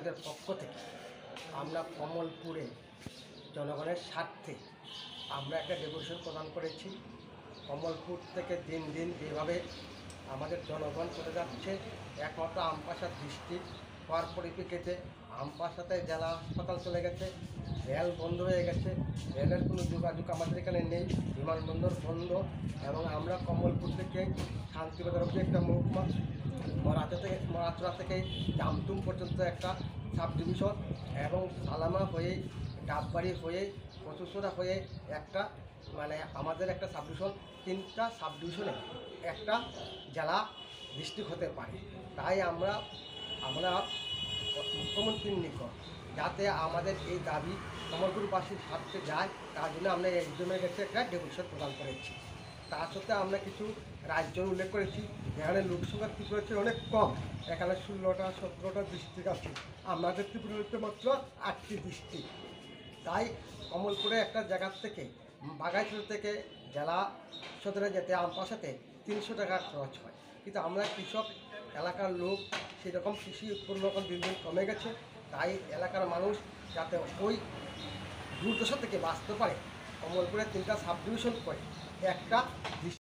পরিষদের পক্ষ থেকে আমরা কমলপুরে জনগণের স্বার্থে আমরা একটা ডেপুটেশন প্রদান করেছি। কমলপুর থেকে দিন দিন যেভাবে আমাদের জনগণ চলে যাচ্ছে, একমাত্র আমপাশা ডিস্ট্রিক্ট হওয়ার পরিপ্রেক্ষিতে আমপাশাতে জেলা হাসপাতাল চলে গেছে, রেল বন্ধ হয়ে গেছে, রেলের কোনো যোগাযোগ আমাদের এখানে নেই, বিমানবন্দর বন্ধ। এবং আমরা কমলপুর থেকে শান্তিবাজার অবধি একটা মহকুমা, মরাচুরা থেকে জামতুম পর্যন্ত একটা সাব ডিভিশন, এবং সালামা হয়ে ডাববাড়ি হয়ে কচুসরা হয়ে একটা আমাদের একটা সাব ডিভিশন, 3টা সাব ডিভিশনে একটা জেলা ডিস্ট্রিক্ট হতে পারে। তাই আমরা মুখ্যমন্ত্রীর নিকট যাতে আমাদের এই দাবি কমলপুরবাসীর স্বার্থে যায়, তার জন্য আমরা একজনের কাছে একটা ডেপুটেশন প্রদান করেছি। তার সাথে আমরা কিছু রাজ্য উল্লেখ করেছি যেখানে লোকসংখ্যা ত্রিপুরাতে অনেক কম, এখানে 16টা 17টা ডিস্ট্রিক্ট আছে, আমাদের ত্রিপুরাতে মাত্র 8টি ডিস্ট্রিক্ট। তাই কমলপুরে একটা জায়গার থেকে বাগাইছড়ি থেকে জেলা সদরে যেতে আমপাশাতে 300 টাকা খরচ হয়, কিন্তু আমরা কৃষক এলাকার লোক, সেরকম কৃষি উৎপন্ন দিন দিন কমে গেছে। তাই এলাকার মানুষ যাতে ওই দুর্দশা থেকে বাঁচতে পারে, কমলপুরে 3টা সাব ডিভিশন করে একটা